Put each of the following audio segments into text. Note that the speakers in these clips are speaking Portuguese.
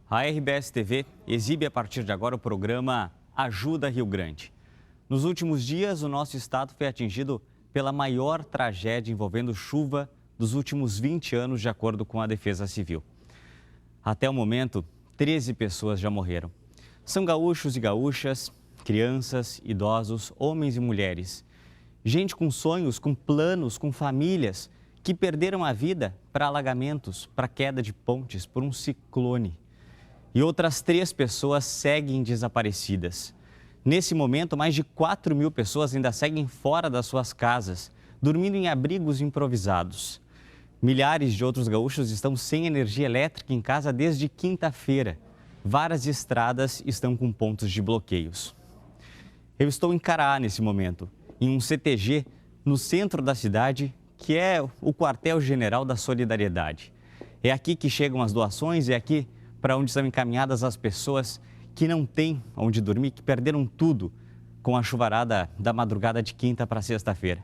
A RBS TV exibe a partir de agora o programa Ajuda Rio Grande. Nos últimos dias, o nosso estado foi atingido pela maior tragédia envolvendo chuva dos últimos 20 anos, de acordo com a Defesa Civil. Até o momento, 13 pessoas já morreram. São gaúchos e gaúchas, crianças, idosos, homens e mulheres. Gente com sonhos, com planos, com famílias, que perderam a vida para alagamentos, para queda de pontes, por um ciclone. E outras 3 pessoas seguem desaparecidas. Nesse momento, mais de 4.000 pessoas ainda seguem fora das suas casas, dormindo em abrigos improvisados. Milhares de outros gaúchos estão sem energia elétrica em casa desde quinta-feira. Várias estradas estão com pontos de bloqueios. Eu estou em Caraá nesse momento, em um CTG no centro da cidade, que é o quartel-general da Solidariedade. É aqui que chegam as doações, é aqui para onde são encaminhadas as pessoas que não têm onde dormir, que perderam tudo com a chuvarada da madrugada de quinta para sexta-feira.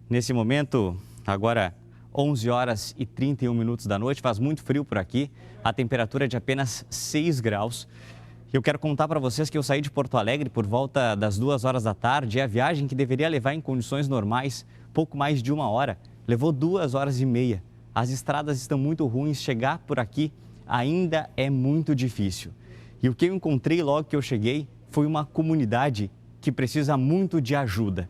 Nesse momento, agora 11 horas e 31 minutos da noite, faz muito frio por aqui, a temperatura é de apenas 6 graus. Eu quero contar para vocês que eu saí de Porto Alegre por volta das 2 horas da tarde, e a viagem que deveria levar em condições normais pouco mais de 1 hora, levou 2 horas e meia. As estradas estão muito ruins, chegar por aqui ainda é muito difícil. E o que eu encontrei logo que eu cheguei foi uma comunidade que precisa muito de ajuda.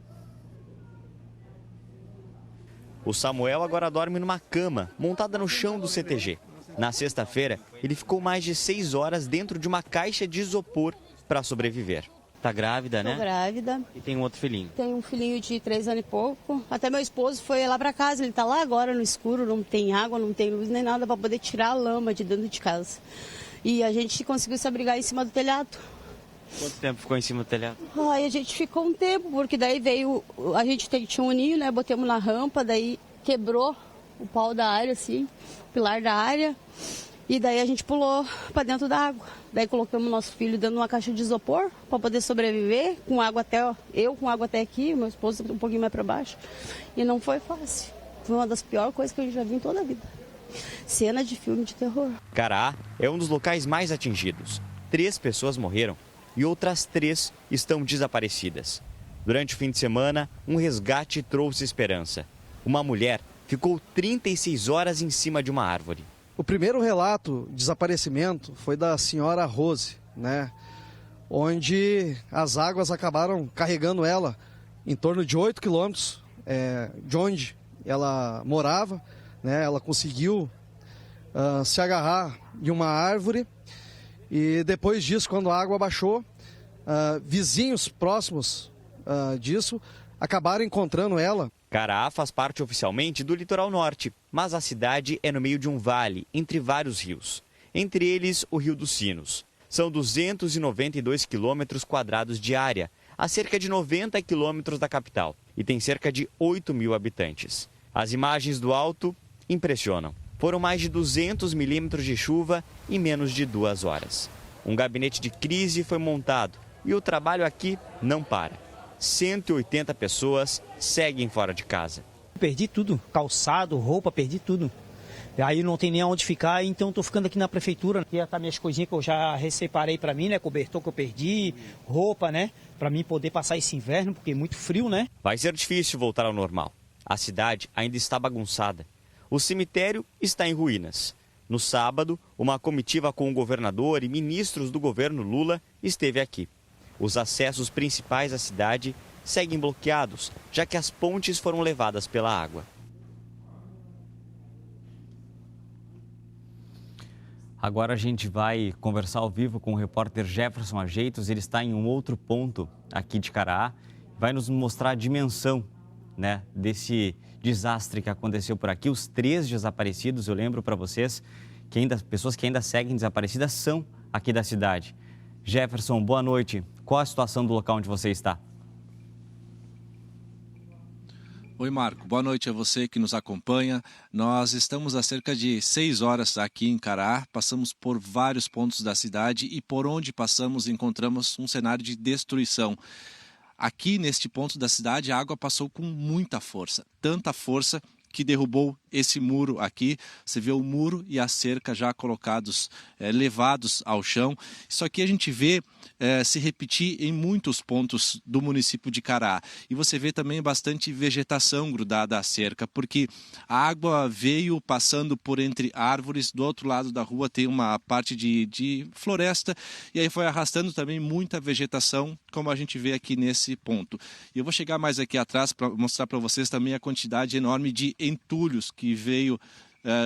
O Samuel agora dorme numa cama montada no chão do CTG. Na sexta-feira, ele ficou mais de 6 horas dentro de uma caixa de isopor para sobreviver. Tá grávida, né? Tô grávida. E tem um outro filhinho. Tem um filhinho de 3 anos e pouco. Até meu esposo foi lá para casa, ele tá lá agora no escuro, não tem água, não tem luz nem nada para poder tirar a lama de dentro de casa. E a gente conseguiu se abrigar em cima do telhado. Quanto tempo ficou em cima do telhado? Aí a gente ficou um tempo, porque daí veio, a gente tinha um ninho, né, botamos na rampa, daí quebrou o pau da área, assim, o pilar da área. E daí a gente pulou para dentro da água. Daí colocamos nosso filho dentro de uma caixa de isopor para poder sobreviver, com água até, eu com água até aqui, meu esposo um pouquinho mais para baixo. E não foi fácil. Foi uma das piores coisas que eu já vi em toda a vida. Cena de filme de terror. Caraá é um dos locais mais atingidos. 3 pessoas morreram e outras 3 estão desaparecidas. Durante o fim de semana, um resgate trouxe esperança. Uma mulher ficou 36 horas em cima de uma árvore. O primeiro relato de desaparecimento foi da senhora Rose, né? Onde as águas acabaram carregando ela em torno de 8 quilômetros de onde ela morava, né? Ela conseguiu se agarrar em uma árvore e depois disso, quando a água baixou, vizinhos próximos disso acabaram encontrando ela. Caraá faz parte oficialmente do litoral norte, mas a cidade é no meio de um vale, entre vários rios. Entre eles, o Rio dos Sinos. São 292 quilômetros quadrados de área, a cerca de 90 quilômetros da capital, e tem cerca de 8.000 habitantes. As imagens do alto impressionam. Foram mais de 200 milímetros de chuva em menos de 2 horas. Um gabinete de crise foi montado e o trabalho aqui não para. 180 pessoas seguem fora de casa. Perdi tudo, calçado, roupa, perdi tudo. Aí não tem nem onde ficar, então estou ficando aqui na prefeitura. Aqui tá minhas coisinhas que eu já separei para mim, né? Cobertor que eu perdi, roupa, né? Para mim poder passar esse inverno, porque é muito frio, né? Vai ser difícil voltar ao normal. A cidade ainda está bagunçada. O cemitério está em ruínas. No sábado, uma comitiva com o governador e ministros do governo Lula esteve aqui. Os acessos principais à cidade seguem bloqueados, já que as pontes foram levadas pela água. Agora a gente vai conversar ao vivo com o repórter Jefferson Ajeitos. Ele está em um outro ponto aqui de Caraá. Vai nos mostrar a dimensão, né, desse desastre que aconteceu por aqui. Os 3 desaparecidos, eu lembro para vocês, que pessoas que ainda seguem desaparecidas são aqui da cidade. Jefferson, boa noite. Qual a situação do local onde você está? Oi, Marco. Boa noite a você que nos acompanha. Nós estamos há cerca de 6 horas aqui em Caraá. Passamos por vários pontos da cidade e por onde passamos encontramos um cenário de destruição. Aqui neste ponto da cidade a água passou com muita força. Tanta força que derrubou esse muro aqui. Você vê o muro e a cerca já colocados, levados ao chão. Isso aqui a gente vê se repetir em muitos pontos do município de Cará. E você vê também bastante vegetação grudada à cerca, porque a água veio passando por entre árvores. Do outro lado da rua tem uma parte de floresta, e aí foi arrastando também muita vegetação, como a gente vê aqui nesse ponto. E eu vou chegar mais aqui atrás para mostrar para vocês também a quantidade enorme de entulhos que veio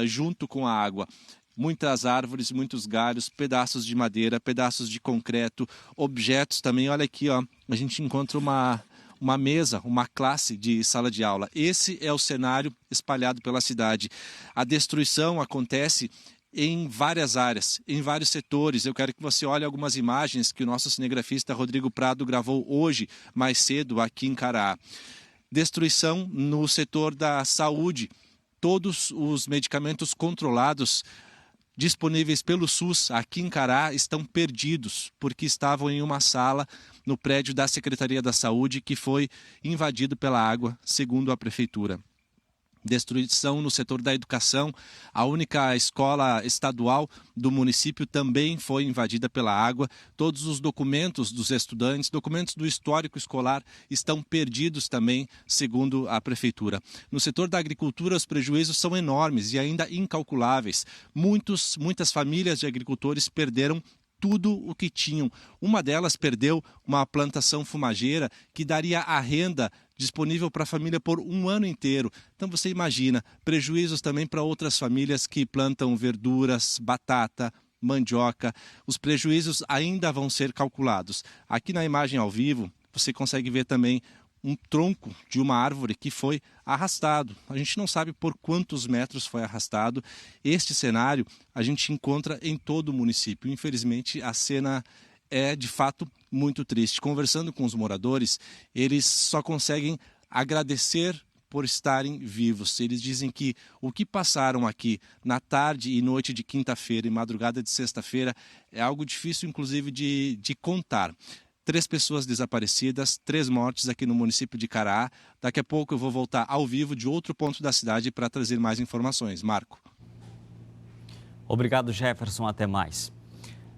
junto com a água. Muitas árvores, muitos galhos, pedaços de madeira, pedaços de concreto, objetos também. Olha aqui, ó, a gente encontra uma mesa, uma classe de sala de aula. Esse é o cenário espalhado pela cidade. A destruição acontece em várias áreas, em vários setores. Eu quero que você olhe algumas imagens que o nosso cinegrafista Rodrigo Prado gravou hoje, mais cedo, aqui em Cará. Destruição no setor da saúde. Todos os medicamentos controlados disponíveis pelo SUS aqui em Cará estão perdidos, porque estavam em uma sala no prédio da Secretaria da Saúde que foi invadido pela água, segundo a Prefeitura. Destruição no setor da educação. A única escola estadual do município também foi invadida pela água. Todos os documentos dos estudantes, documentos do histórico escolar estão perdidos também, segundo a prefeitura. No setor da agricultura, os prejuízos são enormes e ainda incalculáveis. Muitas famílias de agricultores perderam tudo o que tinham. Uma delas perdeu uma plantação fumageira que daria a renda disponível para a família por um ano inteiro. Então você imagina, prejuízos também para outras famílias que plantam verduras, batata, mandioca. Os prejuízos ainda vão ser calculados. Aqui na imagem ao vivo, você consegue ver também um tronco de uma árvore que foi arrastado. A gente não sabe por quantos metros foi arrastado. Este cenário a gente encontra em todo o município. Infelizmente, a cena é de fato muito triste. Conversando com os moradores, eles só conseguem agradecer por estarem vivos. Eles dizem que o que passaram aqui na tarde e noite de quinta-feira e madrugada de sexta-feira é algo difícil, inclusive, de contar. 3 pessoas desaparecidas, 3 mortes aqui no município de Cará. Daqui a pouco eu vou voltar ao vivo de outro ponto da cidade para trazer mais informações. Marco. Obrigado, Jefferson. Até mais.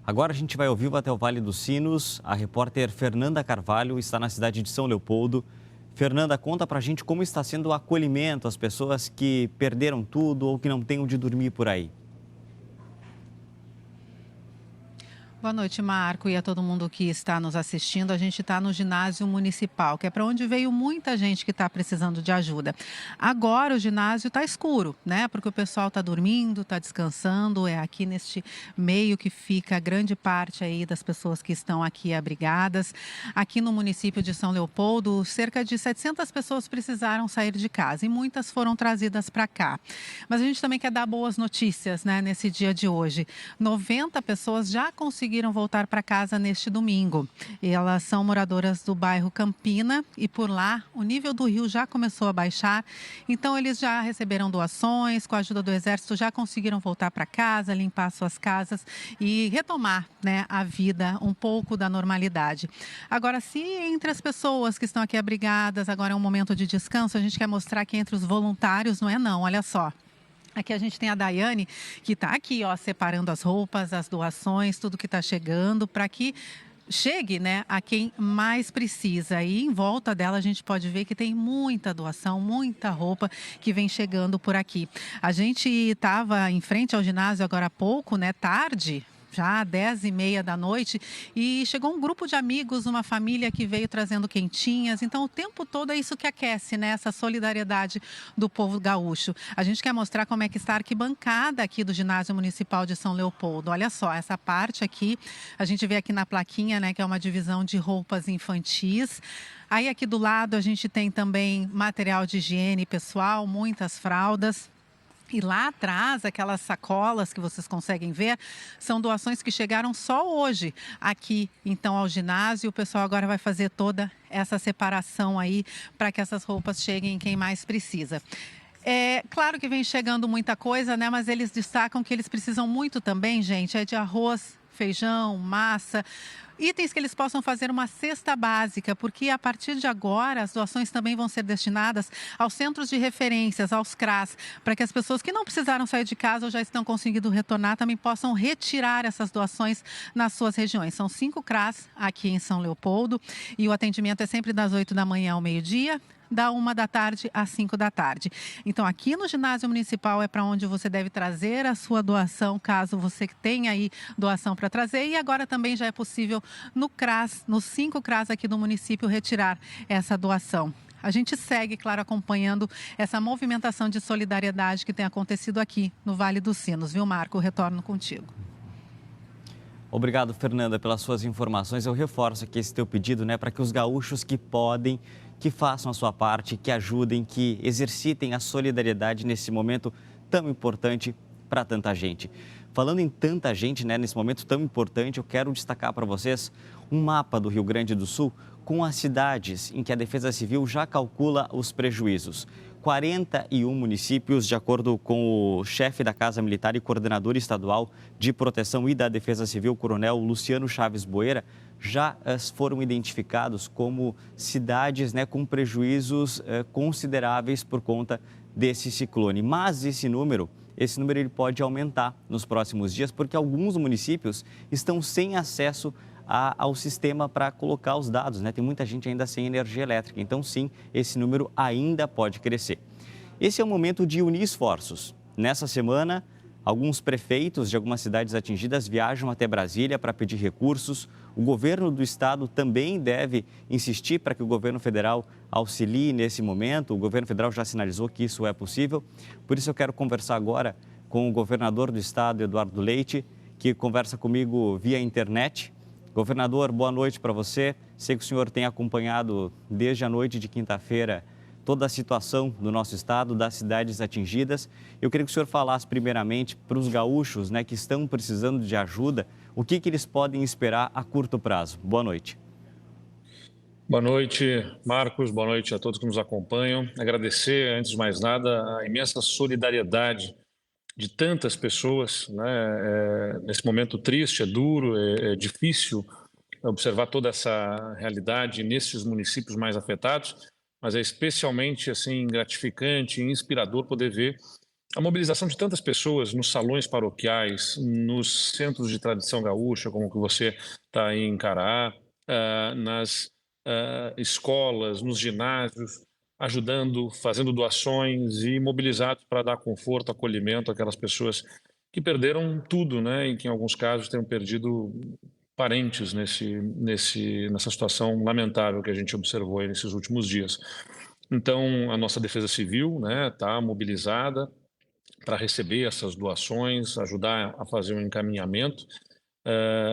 Agora a gente vai ao vivo até o Vale dos Sinos. A repórter Fernanda Carvalho está na cidade de São Leopoldo. Fernanda, conta pra gente como está sendo o acolhimento às pessoas que perderam tudo ou que não têm onde dormir por aí. Boa noite, Marco, e a todo mundo que está nos assistindo. A gente está no ginásio municipal, que é para onde veio muita gente que está precisando de ajuda. Agora o ginásio está escuro, né? Porque o pessoal está dormindo, está descansando. É aqui neste meio que fica a grande parte aí das pessoas que estão aqui abrigadas. Aqui no município de São Leopoldo, cerca de 700 pessoas precisaram sair de casa e muitas foram trazidas para cá. Mas a gente também quer dar boas notícias, né? Nesse dia de hoje. 90 pessoas já conseguiram voltar para casa neste domingo. Elas são moradoras do bairro Campina e por lá o nível do rio já começou a baixar. Então eles já receberam doações, com a ajuda do Exército já conseguiram voltar para casa, limpar suas casas e retomar, né, a vida um pouco da normalidade. Agora, se entre as pessoas que estão aqui abrigadas, agora é um momento de descanso, a gente quer mostrar que entre os voluntários não é não, olha só. Aqui a gente tem a Daiane, que está aqui, ó, separando as roupas, as doações, tudo que está chegando, para que chegue, né, a quem mais precisa. E em volta dela a gente pode ver que tem muita doação, muita roupa que vem chegando por aqui. A gente estava em frente ao ginásio agora há pouco, né, tarde, já 10h30 da noite, e chegou um grupo de amigos, uma família que veio trazendo quentinhas. Então, o tempo todo é isso que aquece, né? Essa solidariedade do povo gaúcho. A gente quer mostrar como é que está a arquibancada aqui do Ginásio Municipal de São Leopoldo. Olha só, essa parte aqui, a gente vê aqui na plaquinha, né, que é uma divisão de roupas infantis. Aí aqui do lado a gente tem também material de higiene pessoal, muitas fraldas. E lá atrás, aquelas sacolas que vocês conseguem ver, são doações que chegaram só hoje aqui, então, ao ginásio. O pessoal agora vai fazer toda essa separação aí para que essas roupas cheguem em quem mais precisa. É claro que vem chegando muita coisa, né? Mas eles destacam que eles precisam muito também, gente, é de arroz, feijão, massa. itens que eles possam fazer uma cesta básica, porque a partir de agora as doações também vão ser destinadas aos centros de referências, aos CRAS, para que as pessoas que não precisaram sair de casa ou já estão conseguindo retornar também possam retirar essas doações nas suas regiões. São 5 CRAS aqui em São Leopoldo e o atendimento é sempre das 8 da manhã ao meio-dia, da 1 da tarde às 5 da tarde. Então, aqui no ginásio municipal é para onde você deve trazer a sua doação, caso você tenha aí doação para trazer. E agora também já é possível no CRAS, nos 5 CRAS aqui do município, retirar essa doação. A gente segue, claro, acompanhando essa movimentação de solidariedade que tem acontecido aqui no Vale dos Sinos. Viu, Marco? Retorno contigo. Obrigado, Fernanda, pelas suas informações. Eu reforço aqui esse teu pedido, para que os gaúchos que podem, que façam a sua parte, que ajudem, que exercitem a solidariedade nesse momento tão importante para tanta gente. Falando em tanta gente, nesse momento tão importante, eu quero destacar para vocês um mapa do Rio Grande do Sul com as cidades em que a Defesa Civil já calcula os prejuízos. 41 municípios, de acordo com o chefe da Casa Militar e coordenador estadual de Proteção e da Defesa Civil, Coronel Luciano Chaves Boeira, já foram identificados como cidades com prejuízos consideráveis por conta desse ciclone. Mas esse número ele pode aumentar nos próximos dias, porque alguns municípios estão sem acesso ao sistema para colocar os dados, Tem muita gente ainda sem energia elétrica, então sim, esse número ainda pode crescer. Esse é o momento de unir esforços. Nessa semana, alguns prefeitos de algumas cidades atingidas viajam até Brasília para pedir recursos. O governo do estado também deve insistir para que o governo federal auxilie nesse momento. O governo federal já sinalizou que isso é possível. Por isso eu quero conversar agora com o governador do estado, Eduardo Leite, que conversa comigo via internet. Governador, boa noite para você. Sei que o senhor tem acompanhado desde a noite de quinta-feira toda a situação do nosso estado, das cidades atingidas. Eu queria que o senhor falasse primeiramente para os gaúchos que estão precisando de ajuda, o que eles podem esperar a curto prazo. Boa noite. Boa noite, Marcos. Boa noite a todos que nos acompanham. Agradecer, antes de mais nada, a imensa solidariedade de tantas pessoas, nesse momento triste, é duro, é difícil observar toda essa realidade nesses municípios mais afetados, mas é especialmente gratificante e inspirador poder ver a mobilização de tantas pessoas nos salões paroquiais, nos centros de tradição gaúcha, como que você está aí em Cará, nas escolas, nos ginásios, ajudando, fazendo doações e mobilizados para dar conforto, acolhimento àquelas pessoas que perderam tudo, e que em alguns casos tenham perdido parentes nessa situação lamentável que a gente observou aí nesses últimos dias. Então, a nossa Defesa Civil está mobilizada para receber essas doações, ajudar a fazer um encaminhamento.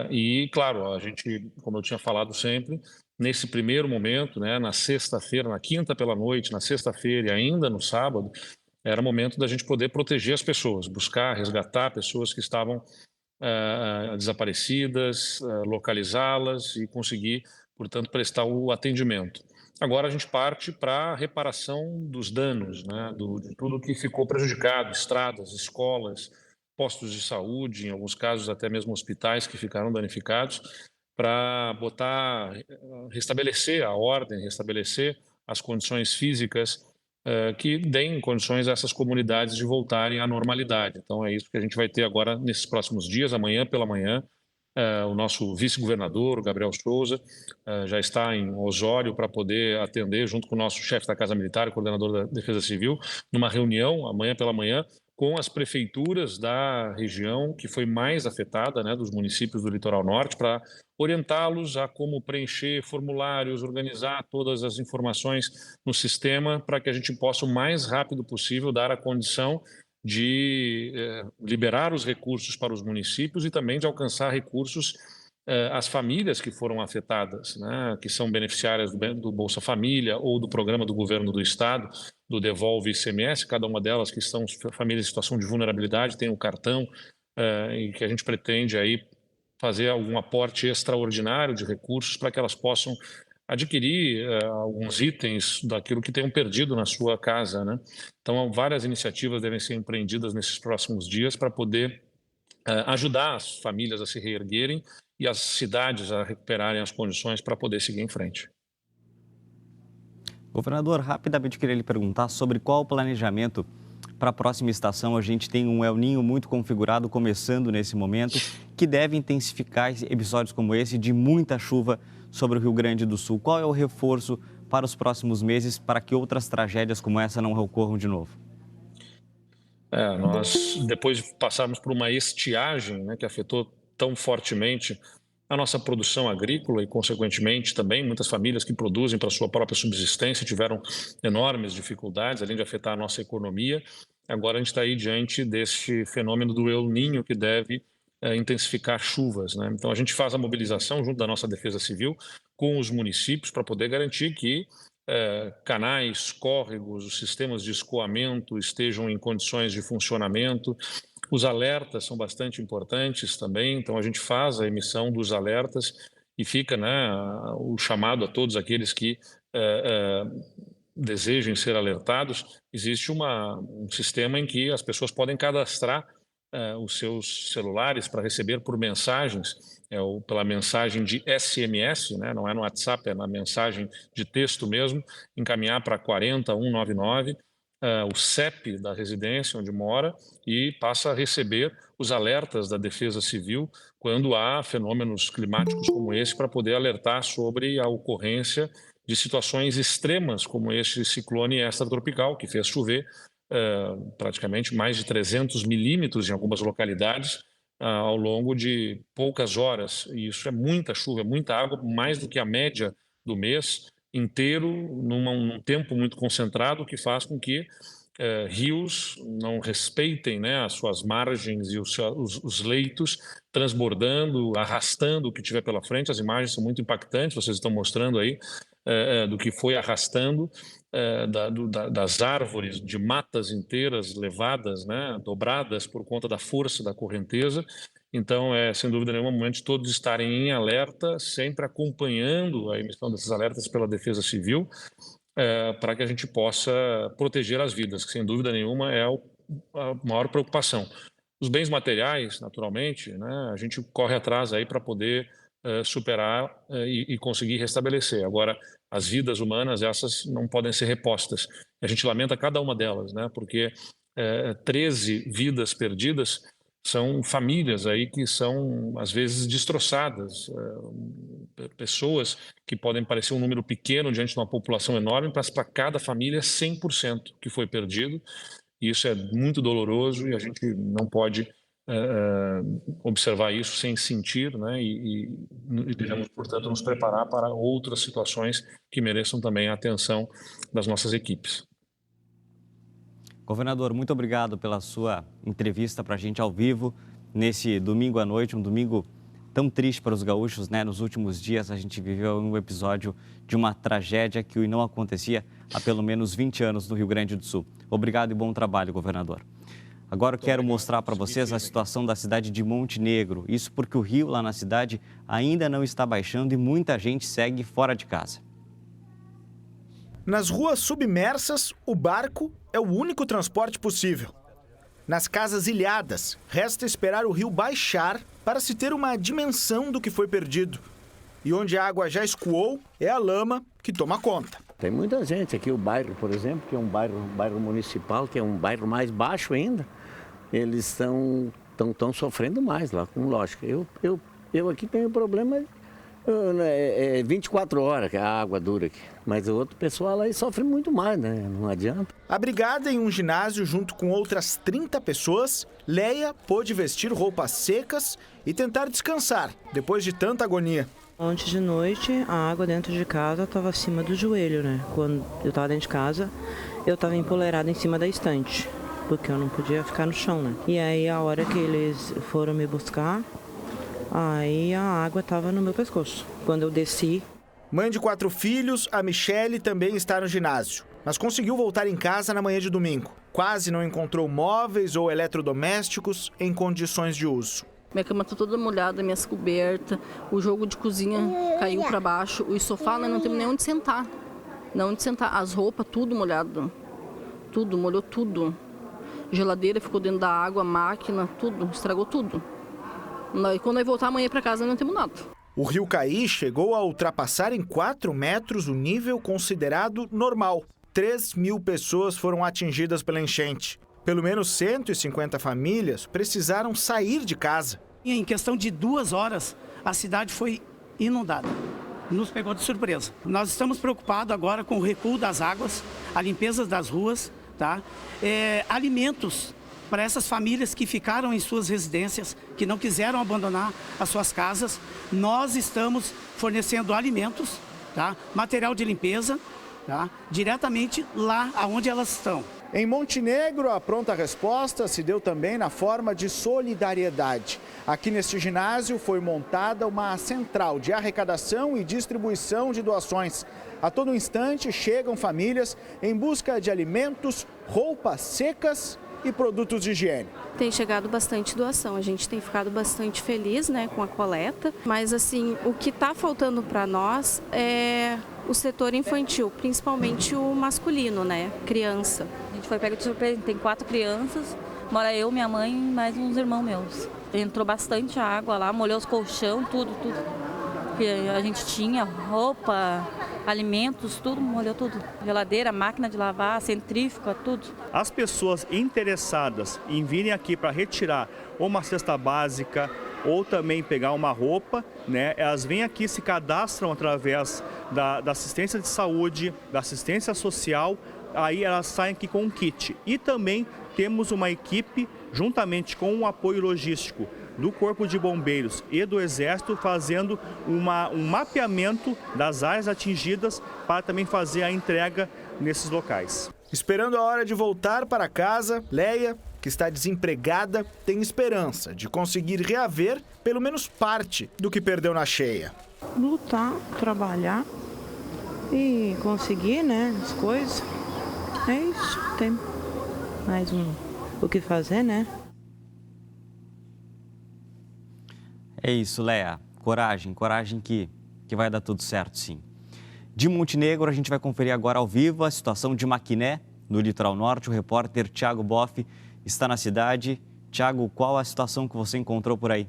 E, claro, a gente, como eu tinha falado sempre, nesse primeiro momento, na sexta-feira, na quinta pela noite, na sexta-feira e ainda no sábado, era momento da gente poder proteger as pessoas, buscar, resgatar pessoas que estavam desaparecidas, localizá-las e conseguir, portanto, prestar o atendimento. Agora a gente parte para a reparação dos danos, de tudo que ficou prejudicado, estradas, escolas, postos de saúde, em alguns casos até mesmo hospitais que ficaram danificados, para restabelecer a ordem, restabelecer as condições físicas que deem condições a essas comunidades de voltarem à normalidade. Então é isso que a gente vai ter agora nesses próximos dias, amanhã pela manhã. O nosso vice-governador, o Gabriel Souza, já está em Osório para poder atender, junto com o nosso chefe da Casa Militar, o coordenador da Defesa Civil, numa reunião amanhã pela manhã com as prefeituras da região que foi mais afetada, dos municípios do Litoral Norte, para orientá-los a como preencher formulários, organizar todas as informações no sistema para que a gente possa, o mais rápido possível, dar a condição de liberar os recursos para os municípios e também de alcançar recursos às famílias que foram afetadas, que são beneficiárias do Bolsa Família ou do programa do governo do estado, do Devolve ICMS. Cada uma delas que são famílias em situação de vulnerabilidade tem um cartão e que a gente pretende aí fazer algum aporte extraordinário de recursos para que elas possam adquirir alguns itens daquilo que tenham perdido na sua casa, Então, várias iniciativas devem ser empreendidas nesses próximos dias para poder ajudar as famílias a se reerguerem e as cidades a recuperarem as condições para poder seguir em frente. Governador, rapidamente queria lhe perguntar sobre qual o planejamento para a próxima estação. A gente tem um El Niño muito configurado começando nesse momento, que deve intensificar episódios como esse de muita chuva sobre o Rio Grande do Sul. Qual é o reforço para os próximos meses para que outras tragédias como essa não ocorram de novo? Nós, depois de passarmos por uma estiagem, né, que afetou tão fortemente a nossa produção agrícola e, consequentemente, também muitas famílias que produzem para sua própria subsistência tiveram enormes dificuldades, além de afetar a nossa economia. Agora a gente está aí diante deste fenômeno do El Niño, que deve intensificar chuvas, né? Então a gente faz a mobilização junto da nossa Defesa Civil com os municípios para poder garantir que canais, córregos, os sistemas de escoamento estejam em condições de funcionamento. Os alertas são bastante importantes também, então a gente faz a emissão dos alertas e fica, né, o chamado a todos aqueles que desejem ser alertados. Existe um sistema em que as pessoas podem cadastrar os seus celulares para receber por mensagens, pela mensagem de SMS, né? Não é no WhatsApp, é na mensagem de texto mesmo, encaminhar para 40199, o CEP da residência onde mora, e passa a receber os alertas da Defesa Civil quando há fenômenos climáticos como esse, para poder alertar sobre a ocorrência de situações extremas como este ciclone extratropical, que fez chover praticamente mais de 300 milímetros em algumas localidades ao longo de poucas horas. E isso é muita chuva, é muita água, mais do que a média do mês inteiro, num tempo muito concentrado, que faz com que rios não respeitem, né, as suas margens e os leitos, transbordando, arrastando o que tiver pela frente. As imagens são muito impactantes, vocês estão mostrando aí do que foi arrastando, das árvores, de matas inteiras levadas, né, dobradas por conta da força da correnteza. Então, sem dúvida nenhuma, o momento de todos estarem em alerta, sempre acompanhando a emissão desses alertas pela Defesa Civil, para que a gente possa proteger as vidas, que sem dúvida nenhuma é a maior preocupação. Os bens materiais, naturalmente, né, a gente corre atrás aí para poder superar e conseguir restabelecer. Agora, as vidas humanas, essas não podem ser repostas. A gente lamenta cada uma delas, né, porque 13 vidas perdidas são famílias aí que são, às vezes, destroçadas. Pessoas que podem parecer um número pequeno diante de uma população enorme, mas para cada família 100% que foi perdido. E isso é muito doloroso e a gente não pode observar isso sem sentir, né? E devemos, portanto, nos preparar para outras situações que mereçam também a atenção das nossas equipes. Governador, muito obrigado pela sua entrevista para a gente ao vivo nesse domingo à noite, um domingo tão triste para os gaúchos, né? Nos últimos dias a gente viveu um episódio de uma tragédia que não acontecia há pelo menos 20 anos no Rio Grande do Sul. Obrigado e bom trabalho, governador. Agora eu quero mostrar para vocês a situação da cidade de Montenegro. Isso porque o rio lá na cidade ainda não está baixando e muita gente segue fora de casa. Nas ruas submersas, o barco é o único transporte possível. Nas casas ilhadas, resta esperar o rio baixar para se ter uma dimensão do que foi perdido. E onde a água já escoou, é a lama que toma conta. Tem muita gente aqui, o bairro, por exemplo, que é um bairro municipal, que é um bairro mais baixo ainda. Eles estão sofrendo mais lá, com lógica. Eu aqui tenho problema, 24 horas que a água dura aqui. Mas o outro pessoal aí sofre muito mais, né? Não adianta. Abrigada em um ginásio junto com outras 30 pessoas, Leia pôde vestir roupas secas e tentar descansar depois de tanta agonia. Ontem de noite, a água dentro de casa estava acima do joelho, né? Quando eu estava dentro de casa, eu estava empoleirada em cima da estante, porque eu não podia ficar no chão, né? E aí, a hora que eles foram me buscar, aí a água estava no meu pescoço. Quando eu desci... Mãe de 4 filhos, a Michele também está no ginásio, mas conseguiu voltar em casa na manhã de domingo. Quase não encontrou móveis ou eletrodomésticos em condições de uso. Minha cama está toda molhada, minhas cobertas, o jogo de cozinha caiu para baixo, o sofá nós não temos nem onde sentar. Não onde sentar, as roupas tudo molhado, tudo, molhou tudo. Geladeira ficou dentro da água, máquina, tudo, estragou tudo. Quando nós voltar amanhã para casa, não temos nada. O rio Caí chegou a ultrapassar em 4 metros o nível considerado normal. 3.000 pessoas foram atingidas pela enchente. Pelo menos 150 famílias precisaram sair de casa. Em questão de 2 horas, a cidade foi inundada. Nos pegou de surpresa. Nós estamos preocupados agora com o recuo das águas, a limpeza das ruas, tá? Alimentos para essas famílias que ficaram em suas residências, que não quiseram abandonar as suas casas. Nós estamos fornecendo alimentos, tá? Material de limpeza, tá? Diretamente lá onde elas estão. Em Montenegro, a pronta resposta se deu também na forma de solidariedade. Aqui neste ginásio foi montada uma central de arrecadação e distribuição de doações. A todo instante chegam famílias em busca de alimentos, roupas secas e produtos de higiene. Tem chegado bastante doação, a gente tem ficado bastante feliz, né, com a coleta, mas assim, o que está faltando para nós é o setor infantil, principalmente o masculino, né, criança. A gente foi pego de surpresa, tem 4 crianças, mora eu, minha mãe e mais uns irmãos meus. Entrou bastante água lá, molhou os colchão, tudo. Que a gente tinha, roupa, alimentos, tudo, molhou tudo. Geladeira, máquina de lavar, centrífuga, tudo. As pessoas interessadas em virem aqui para retirar uma cesta básica ou também pegar uma roupa, né, elas vêm aqui, se cadastram através da assistência de saúde, da assistência social, aí elas saem aqui com um kit. E também temos uma equipe, juntamente com o apoio logístico do Corpo de Bombeiros e do Exército, fazendo um mapeamento das áreas atingidas para também fazer a entrega nesses locais. Esperando a hora de voltar para casa, Leia, que está desempregada, tem esperança de conseguir reaver pelo menos parte do que perdeu na cheia. Lutar, trabalhar e conseguir, né, as coisas. É isso, tem mais o que fazer, né? É isso, Leia. Coragem que vai dar tudo certo, sim. De Montenegro, a gente vai conferir agora ao vivo a situação de Maquiné, no litoral norte. O repórter Thiago Boff está na cidade. Thiago, qual a situação que você encontrou por aí?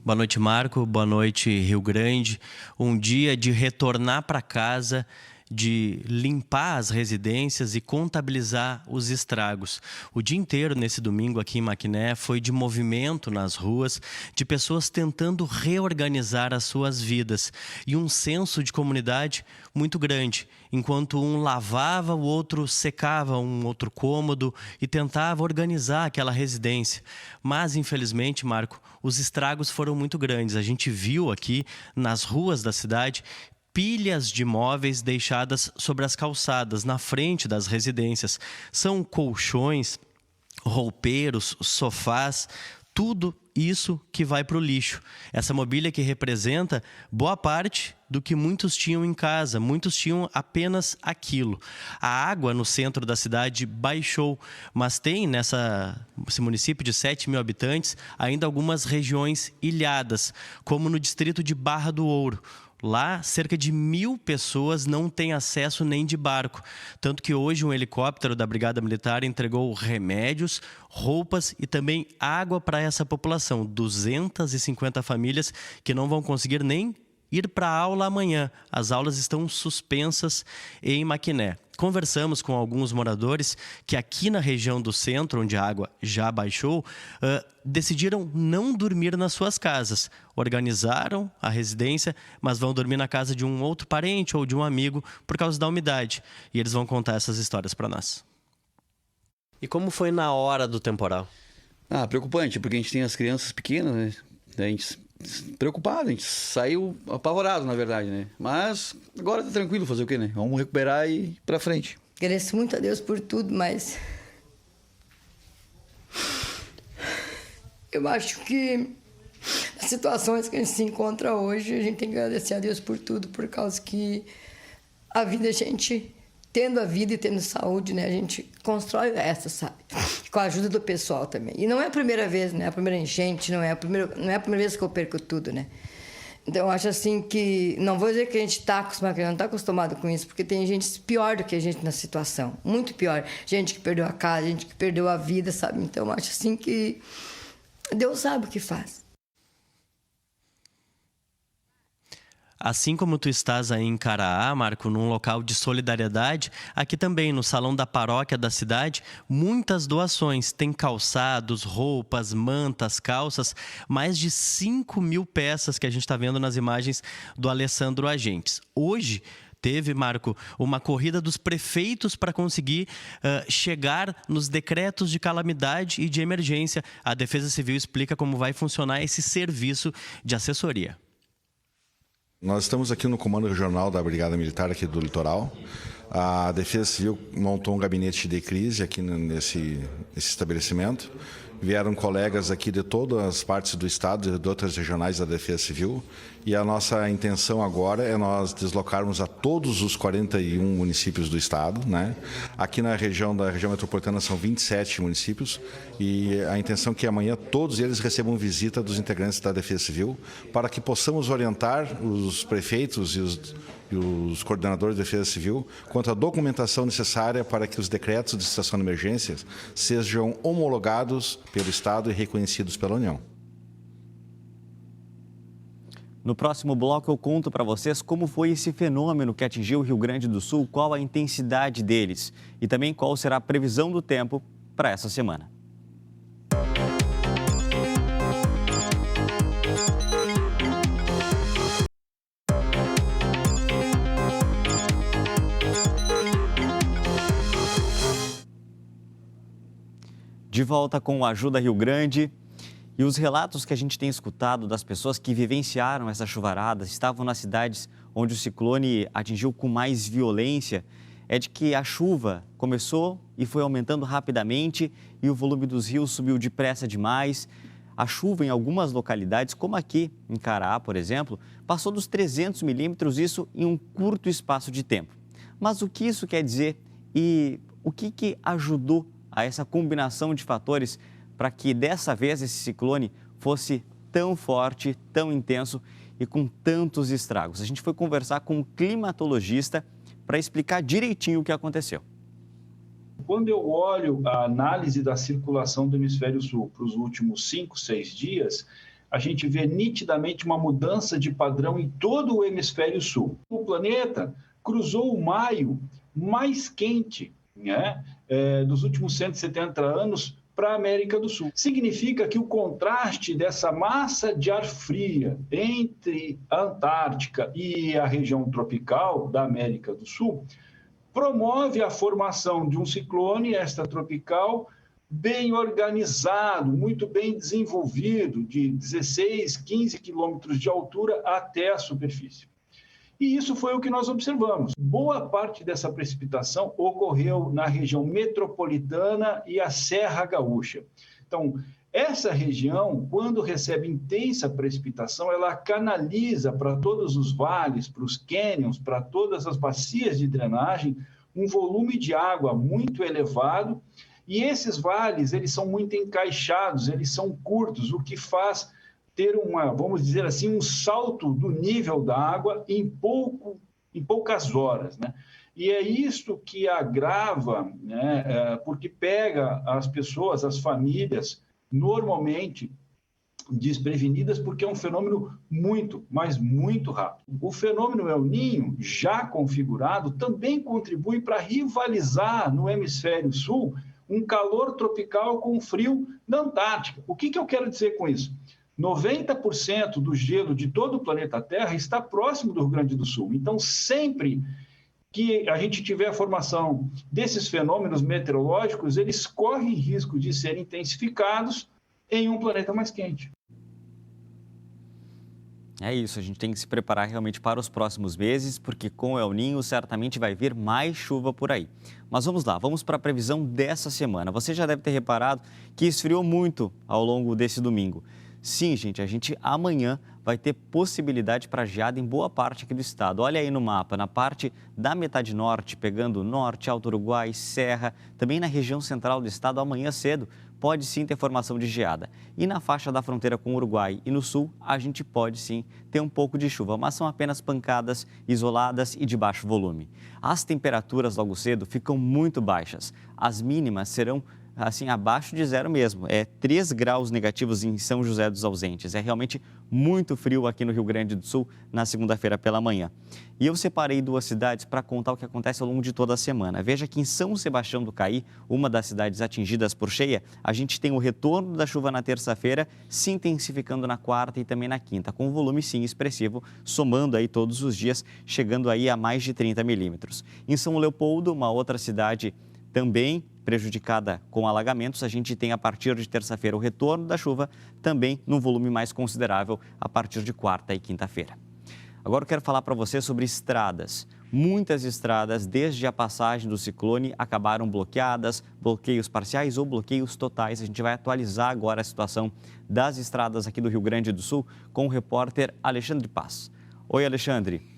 Boa noite, Marco. Boa noite, Rio Grande. Um dia de retornar para casa, de limpar as residências e contabilizar os estragos. O dia inteiro nesse domingo aqui em Maquiné foi de movimento nas ruas, de pessoas tentando reorganizar as suas vidas e um senso de comunidade muito grande. Enquanto um lavava, o outro secava um outro cômodo e tentava organizar aquela residência. Mas, infelizmente, Marco, os estragos foram muito grandes. A gente viu aqui nas ruas da cidade pilhas de móveis deixadas sobre as calçadas, na frente das residências. São colchões, roupeiros, sofás, tudo isso que vai para o lixo. Essa mobília que representa boa parte do que muitos tinham em casa, muitos tinham apenas aquilo. A água no centro da cidade baixou, mas tem nesse município de 7.000 habitantes ainda algumas regiões ilhadas, como no distrito de Barra do Ouro. Lá, cerca de 1.000 pessoas não têm acesso nem de barco. Tanto que hoje um helicóptero da Brigada Militar entregou remédios, roupas e também água para essa população. 250 famílias que não vão conseguir nem ir para a aula amanhã. As aulas estão suspensas em Maquiné. Conversamos com alguns moradores que aqui na região do centro, onde a água já baixou, decidiram não dormir nas suas casas. Organizaram a residência, mas vão dormir na casa de um outro parente ou de um amigo por causa da umidade. E eles vão contar essas histórias para nós. E como foi na hora do temporal? Preocupante, porque a gente tem as crianças pequenas, né? A gente preocupado, a gente saiu apavorado, na verdade, né? Mas agora tá tranquilo, fazer o quê, né? Vamos recuperar e ir pra frente. Agradeço muito a Deus por tudo, mas eu acho que as situações que a gente se encontra hoje, a gente tem que agradecer a Deus por tudo, por causa que a vida, a gente tendo a vida e tendo saúde, né? A gente constrói essa, sabe? Com a ajuda do pessoal também. E não é a primeira vez, né? A primeira enchente, não é a primeira vez que eu perco tudo, né? Então, eu acho assim que, não vou dizer que a gente está acostumado, que a gente não está acostumado com isso, porque tem gente pior do que a gente na situação, muito pior. Gente que perdeu a casa, gente que perdeu a vida, sabe? Então, eu acho assim que Deus sabe o que faz. Assim como tu estás aí em Caraá, Marco, num local de solidariedade, aqui também no salão da paróquia da cidade, muitas doações. Tem calçados, roupas, mantas, calças, mais de 5.000 peças que a gente está vendo nas imagens do Alessandro Agentes. Hoje teve, Marco, uma corrida dos prefeitos para conseguir chegar nos decretos de calamidade e de emergência. A Defesa Civil explica como vai funcionar esse serviço de assessoria. Nós estamos aqui no Comando Regional da Brigada Militar aqui do Litoral. A Defesa Civil montou um gabinete de crise aqui nesse estabelecimento. Vieram colegas aqui de todas as partes do estado, de outras regionais da Defesa Civil. E a nossa intenção agora é nós deslocarmos a todos os 41 municípios do estado, né? Aqui na região metropolitana são 27 municípios e a intenção é que amanhã todos eles recebam visita dos integrantes da Defesa Civil para que possamos orientar os prefeitos e os coordenadores de Defesa Civil quanto à documentação necessária para que os decretos de situação de emergência sejam homologados pelo Estado e reconhecidos pela União. No próximo bloco eu conto para vocês como foi esse fenômeno que atingiu o Rio Grande do Sul, qual a intensidade deles e também qual será a previsão do tempo para essa semana. De volta com o Ajuda Rio Grande. E os relatos que a gente tem escutado das pessoas que vivenciaram essa chuvarada, estavam nas cidades onde o ciclone atingiu com mais violência, é de que a chuva começou e foi aumentando rapidamente e o volume dos rios subiu depressa demais. A chuva em algumas localidades, como aqui em Caraá, por exemplo, passou dos 300 milímetros, isso em um curto espaço de tempo. Mas o que isso quer dizer e o que ajudou a essa combinação de fatores para que dessa vez esse ciclone fosse tão forte, tão intenso e com tantos estragos? A gente foi conversar com um climatologista para explicar direitinho o que aconteceu. Quando eu olho a análise da circulação do hemisfério sul para os últimos 5, 6 dias, a gente vê nitidamente uma mudança de padrão em todo o hemisfério sul. O planeta cruzou o maio mais quente, né, dos últimos 170 anos, para a América do Sul. Significa que o contraste dessa massa de ar fria entre a Antártica e a região tropical da América do Sul promove a formação de um ciclone extratropical bem organizado, muito bem desenvolvido, de 16, 15 quilômetros de altura até a superfície. E isso foi o que nós observamos. Boa parte dessa precipitação ocorreu na região metropolitana e a Serra Gaúcha. Então, essa região, quando recebe intensa precipitação, ela canaliza para todos os vales, para os cânions, para todas as bacias de drenagem, um volume de água muito elevado. E esses vales, eles são muito encaixados, eles são curtos, o que faz ter vamos dizer assim, um salto do nível da água em poucas horas, né? E é isto que agrava, né, porque pega as pessoas, as famílias, normalmente desprevenidas, porque é um fenômeno muito, mas muito rápido. O fenômeno El Niño, já configurado, também contribui para rivalizar no hemisfério sul um calor tropical com frio na Antártica. O que eu quero dizer com isso? 90% do gelo de todo o planeta Terra está próximo do Rio Grande do Sul. Então, sempre que a gente tiver a formação desses fenômenos meteorológicos, eles correm risco de serem intensificados em um planeta mais quente. É isso, a gente tem que se preparar realmente para os próximos meses, porque com o El Niño certamente vai vir mais chuva por aí. Mas vamos lá, vamos para a previsão dessa semana. Você já deve ter reparado que esfriou muito ao longo desse domingo. Sim, gente, a gente amanhã vai ter possibilidade para geada em boa parte aqui do estado. Olha aí no mapa, na parte da metade norte, pegando norte, Alto Uruguai, Serra, também na região central do estado, amanhã cedo, pode sim ter formação de geada. E na faixa da fronteira com o Uruguai e no sul, a gente pode sim ter um pouco de chuva, mas são apenas pancadas isoladas e de baixo volume. As temperaturas logo cedo ficam muito baixas. As mínimas serão assim, abaixo de zero mesmo. É 3 graus negativos em São José dos Ausentes. É realmente muito frio aqui no Rio Grande do Sul na segunda-feira pela manhã. E eu separei 2 cidades para contar o que acontece ao longo de toda a semana. Veja que em São Sebastião do Caí, uma das cidades atingidas por cheia, a gente tem o retorno da chuva na terça-feira, se intensificando na quarta e também na quinta, com um volume sim expressivo, somando aí todos os dias, chegando aí a mais de 30 milímetros. Em São Leopoldo, uma outra cidade também prejudicada com alagamentos, a gente tem a partir de terça-feira o retorno da chuva, também num volume mais considerável a partir de quarta e quinta-feira. Agora eu quero falar para você sobre estradas. Muitas estradas, desde a passagem do ciclone, acabaram bloqueadas, bloqueios parciais ou bloqueios totais. A gente vai atualizar agora a situação das estradas aqui do Rio Grande do Sul com o repórter Alexandre Paz. Oi, Alexandre.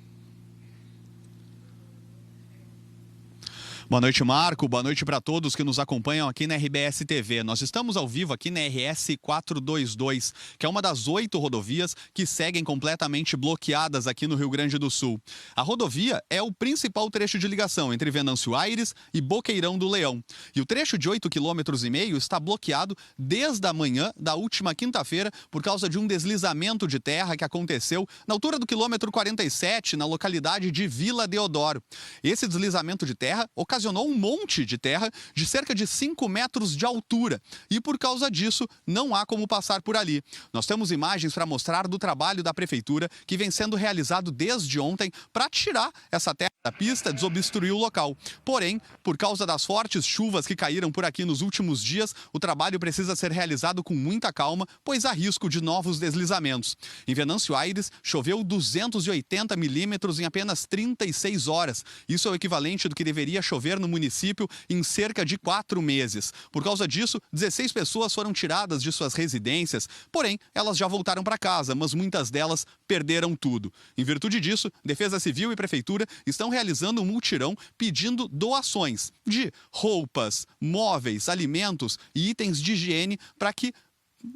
Boa noite, Marco. Boa noite para todos que nos acompanham aqui na RBS TV. Nós estamos ao vivo aqui na RS 422, que é uma das 8 rodovias que seguem completamente bloqueadas aqui no Rio Grande do Sul. A rodovia é o principal trecho de ligação entre Venâncio Aires e Boqueirão do Leão. E o trecho de 8,5 km está bloqueado desde a manhã da última quinta-feira por causa de um deslizamento de terra que aconteceu na altura do quilômetro 47, na localidade de Vila Deodoro. Esse deslizamento de terra ocasionou um monte de terra de cerca de 5 metros de altura e por causa disso não há como passar por ali. Nós temos imagens para mostrar do trabalho da prefeitura que vem sendo realizado desde ontem para tirar essa terra da pista, desobstruir o local. Porém, por causa das fortes chuvas que caíram por aqui nos últimos dias, o trabalho precisa ser realizado com muita calma, pois há risco de novos deslizamentos. Em Venâncio Aires, choveu 280 milímetros em apenas 36 horas. Isso é o equivalente do que deveria chover no município em cerca de 4 meses. Por causa disso, 16 pessoas foram tiradas de suas residências, porém, elas já voltaram para casa, mas muitas delas perderam tudo. Em virtude disso, Defesa Civil e Prefeitura estão realizando um mutirão pedindo doações de roupas, móveis, alimentos e itens de higiene para que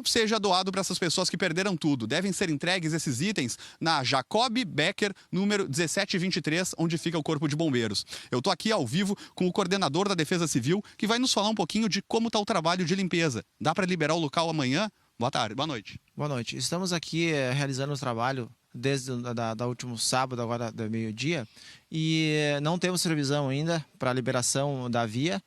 seja doado para essas pessoas que perderam tudo. Devem ser entregues esses itens na Jacob Becker, número 1723, onde fica o Corpo de Bombeiros. Eu estou aqui ao vivo com o coordenador da Defesa Civil, que vai nos falar um pouquinho de como está o trabalho de limpeza. Dá para liberar o local amanhã? Boa tarde, boa noite. Boa noite. Estamos aqui realizando o trabalho desde da último sábado, agora do meio-dia, e não temos previsão ainda para a liberação da via,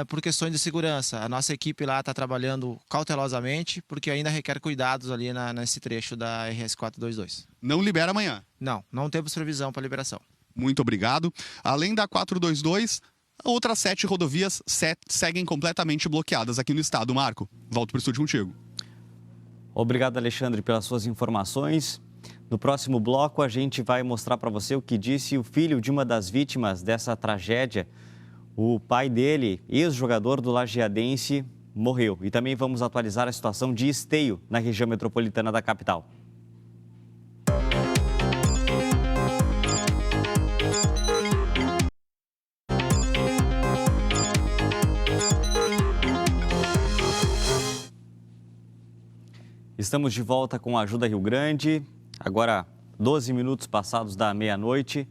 por questões de segurança. A nossa equipe lá está trabalhando cautelosamente, porque ainda requer cuidados ali nesse trecho da RS 422. Não libera amanhã? Não temos previsão para liberação. Muito obrigado. Além da 422, outras 7 rodovias seguem completamente bloqueadas aqui no estado. Marco, volto para o estúdio contigo. Obrigado, Alexandre, pelas suas informações. No próximo bloco, a gente vai mostrar para você o que disse o filho de uma das vítimas dessa tragédia. O pai dele, ex-jogador do Lajeadense, morreu. E também vamos atualizar a situação de Esteio, na região metropolitana da capital. Estamos de volta com a Ajuda Rio Grande. Agora, 12 minutos passados da meia-noite.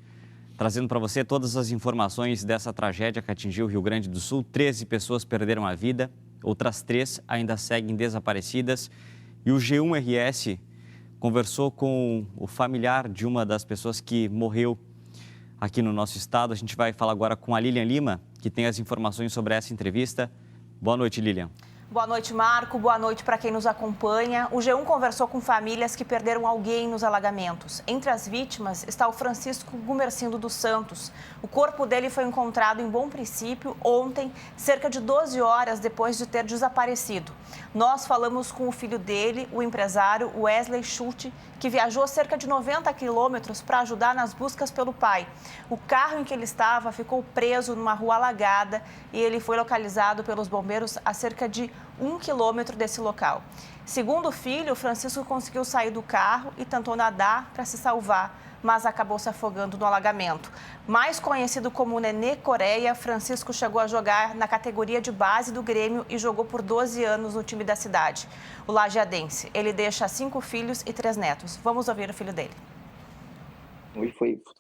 Trazendo para você todas as informações dessa tragédia que atingiu o Rio Grande do Sul. 13 pessoas perderam a vida, outras 3 ainda seguem desaparecidas. E o G1RS conversou com o familiar de uma das pessoas que morreu aqui no nosso estado. A gente vai falar agora com a Lilian Lima, que tem as informações sobre essa entrevista. Boa noite, Lilian. Boa noite, Marco. Boa noite para quem nos acompanha. O G1 conversou com famílias que perderam alguém nos alagamentos. Entre as vítimas está o Francisco Gumercindo dos Santos. O corpo dele foi encontrado em Bom Princípio ontem, cerca de 12 horas depois de ter desaparecido. Nós falamos com o filho dele, o empresário Wesley Schulte, que viajou cerca de 90 quilômetros para ajudar nas buscas pelo pai. O carro em que ele estava ficou preso numa rua alagada e ele foi localizado pelos bombeiros a cerca de 1 quilômetro desse local. Segundo o filho, Francisco conseguiu sair do carro e tentou nadar para se salvar, mas acabou se afogando no alagamento. Mais conhecido como Nenê Coreia, Francisco chegou a jogar na categoria de base do Grêmio e jogou por 12 anos no time da cidade, o lajeadense. Ele deixa 5 filhos e 3 netos. Vamos ouvir o filho dele. Hoje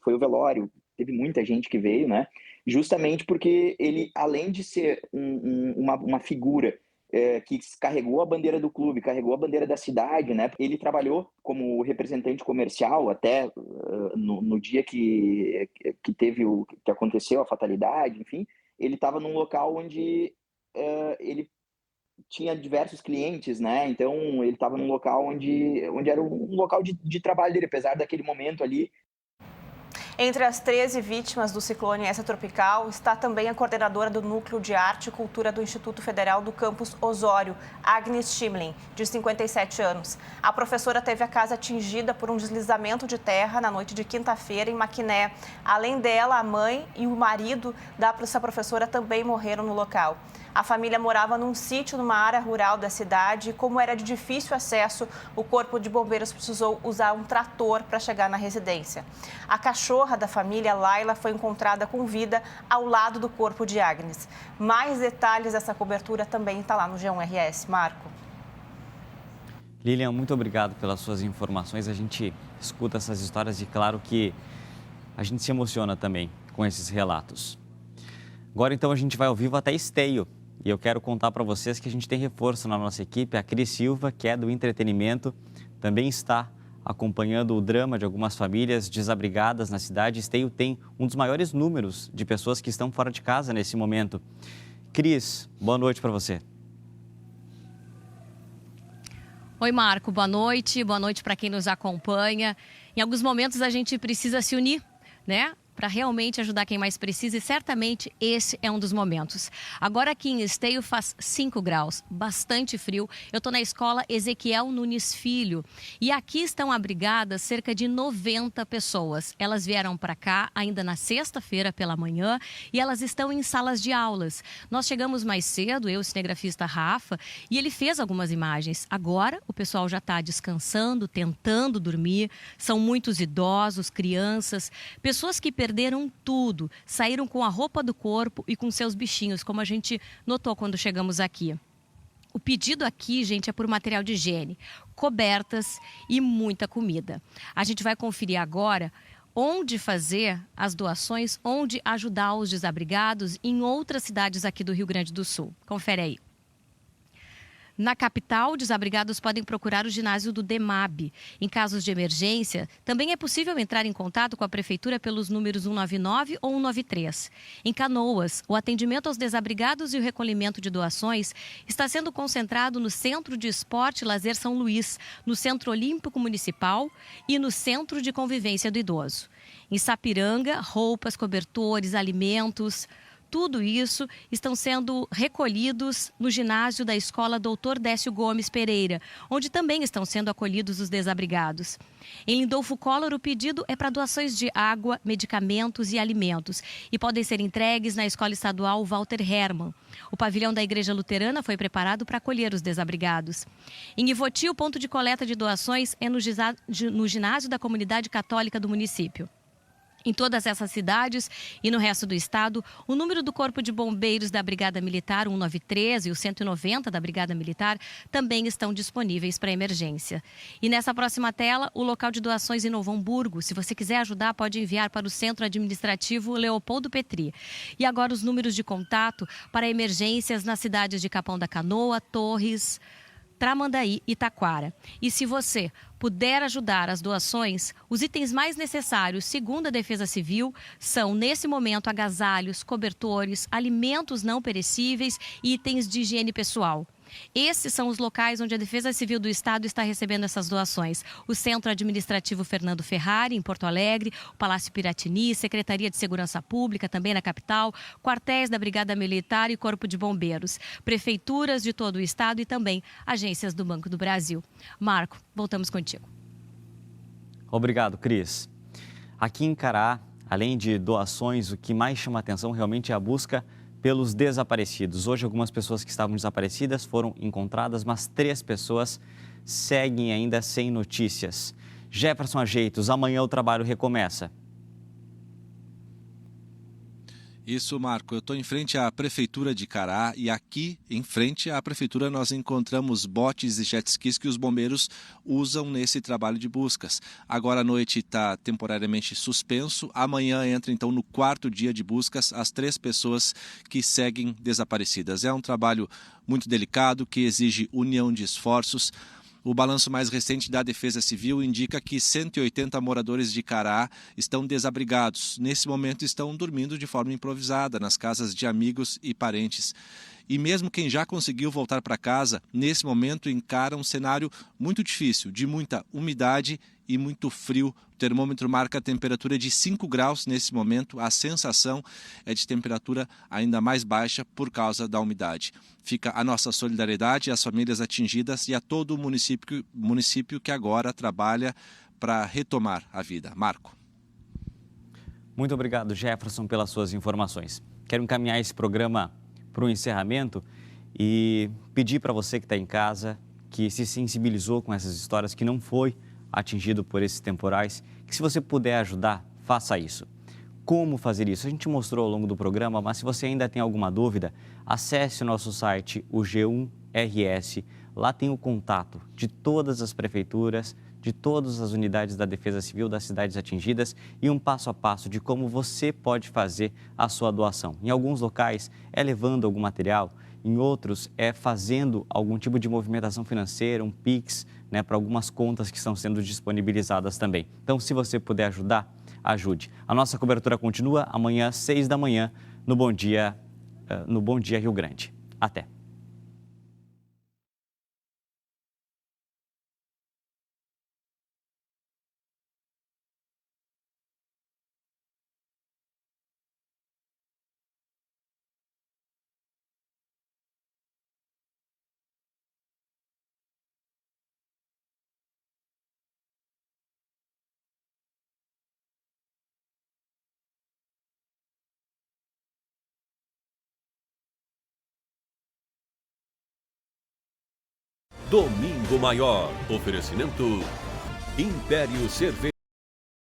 foi o velório, teve muita gente que veio, né? Justamente porque ele, além de ser uma figura que carregou a bandeira do clube, carregou a bandeira da cidade, né? Ele trabalhou como representante comercial até no dia que aconteceu a fatalidade, enfim. Ele estava num local onde ele tinha diversos clientes, né? Então ele estava num local onde era um local de trabalho dele, apesar daquele momento ali. Entre as 13 vítimas do ciclone extratropical está também a coordenadora do Núcleo de Arte e Cultura do Instituto Federal do Campus Osório, Agnes Schimlin, de 57 anos. A professora teve a casa atingida por um deslizamento de terra na noite de quinta-feira em Maquiné. Além dela, a mãe e o marido dessa professora também morreram no local. A família morava num sítio numa área rural da cidade e, como era de difícil acesso, o Corpo de Bombeiros precisou usar um trator para chegar na residência. A cachorra da família, Laila, foi encontrada com vida ao lado do corpo de Agnes. Mais detalhes dessa cobertura também está lá no G1 RS. Marco. Lilian, muito obrigado pelas suas informações. A gente escuta essas histórias e, claro, que a gente se emociona também com esses relatos. Agora, então, a gente vai ao vivo até Esteio. E eu quero contar para vocês que a gente tem reforço na nossa equipe. A Cris Silva, que é do entretenimento, também está acompanhando o drama de algumas famílias desabrigadas na cidade. Esteio tem um dos maiores números de pessoas que estão fora de casa nesse momento. Cris, boa noite para você. Oi, Marco, boa noite para quem nos acompanha. Em alguns momentos a gente precisa se unir, né? Para realmente ajudar quem mais precisa, e certamente esse é um dos momentos. Agora aqui em Esteio faz 5 graus, bastante frio. Eu estou na escola Ezequiel Nunes Filho e aqui estão abrigadas cerca de 90 pessoas. Elas vieram para cá ainda na sexta-feira pela manhã e elas estão em salas de aulas. Nós chegamos mais cedo, eu, o cinegrafista Rafa, e ele fez algumas imagens. Agora o pessoal já está descansando, tentando dormir. São muitos idosos, crianças, pessoas que perderam tudo, saíram com a roupa do corpo e com seus bichinhos, como a gente notou quando chegamos aqui. O pedido aqui, gente, é por material de higiene, cobertas e muita comida. A gente vai conferir agora onde fazer as doações, onde ajudar os desabrigados em outras cidades aqui do Rio Grande do Sul. Confere aí. Na capital, desabrigados podem procurar o ginásio do DEMAB. Em casos de emergência, também é possível entrar em contato com a Prefeitura pelos números 199 ou 193. Em Canoas, o atendimento aos desabrigados e o recolhimento de doações está sendo concentrado no Centro de Esporte e Lazer São Luís, no Centro Olímpico Municipal e no Centro de Convivência do Idoso. Em Sapiranga, roupas, cobertores, alimentos... Tudo isso estão sendo recolhidos no ginásio da Escola Dr. Décio Gomes Pereira, onde também estão sendo acolhidos os desabrigados. Em Lindolfo Collor, o pedido é para doações de água, medicamentos e alimentos e podem ser entregues na Escola Estadual Walter Hermann. O pavilhão da Igreja Luterana foi preparado para acolher os desabrigados. Em Ivoti, o ponto de coleta de doações é no ginásio da Comunidade Católica do município. Em todas essas cidades e no resto do estado, o número do Corpo de Bombeiros da Brigada Militar 193 e o 190 da Brigada Militar também estão disponíveis para emergência. E nessa próxima tela, o local de doações em Novo Hamburgo. Se você quiser ajudar, pode enviar para o Centro Administrativo Leopoldo Petri. E agora os números de contato para emergências nas cidades de Capão da Canoa, Torres, Tramandaí e Taquara. E se você puder ajudar as doações, os itens mais necessários, segundo a Defesa Civil, são, nesse momento, agasalhos, cobertores, alimentos não perecíveis e itens de higiene pessoal. Esses são os locais onde a Defesa Civil do Estado está recebendo essas doações. O Centro Administrativo Fernando Ferrari, em Porto Alegre, o Palácio Piratini, Secretaria de Segurança Pública, também na capital, quartéis da Brigada Militar e Corpo de Bombeiros, prefeituras de todo o Estado e também agências do Banco do Brasil. Marco, voltamos contigo. Obrigado, Cris. Aqui em Cará, além de doações, o que mais chama atenção realmente é a busca pelos desaparecidos. Hoje, algumas pessoas que estavam desaparecidas foram encontradas, mas 3 pessoas seguem ainda sem notícias. Jefferson Ajeitos, amanhã o trabalho recomeça. Isso, Marco. Eu estou em frente à Prefeitura de Cará e aqui em frente à Prefeitura nós encontramos botes e jet skis que os bombeiros usam nesse trabalho de buscas. Agora à noite está temporariamente suspenso. Amanhã entra então no 4º dia de buscas as 3 pessoas que seguem desaparecidas. É um trabalho muito delicado que exige união de esforços. O balanço mais recente da Defesa Civil indica que 180 moradores de Cará estão desabrigados. Nesse momento estão dormindo de forma improvisada nas casas de amigos e parentes. E mesmo quem já conseguiu voltar para casa, nesse momento encara um cenário muito difícil, de muita umidade e muito frio. O termômetro marca a temperatura de 5 graus nesse momento. A sensação é de temperatura ainda mais baixa por causa da umidade. Fica a nossa solidariedade às famílias atingidas e a todo o município que agora trabalha para retomar a vida. Marco. Muito obrigado, Jefferson, pelas suas informações. Quero encaminhar esse programa para o encerramento e pedir para você que está em casa, que se sensibilizou com essas histórias, que não foi atingido por esses temporais, que se você puder ajudar, faça isso. Como fazer isso? A gente mostrou ao longo do programa, mas se você ainda tem alguma dúvida, acesse o nosso site, o G1RS. Lá tem o contato de todas as prefeituras, de todas as unidades da Defesa Civil das cidades atingidas e um passo a passo de como você pode fazer a sua doação. Em alguns locais é levando algum material, em outros é fazendo algum tipo de movimentação financeira, um Pix, para algumas contas que estão sendo disponibilizadas também. Então, se você puder ajudar, ajude. A nossa cobertura continua amanhã, às 6 da manhã, no Bom Dia Rio Grande. Até! Domingo Maior. Oferecimento Império Cerveja.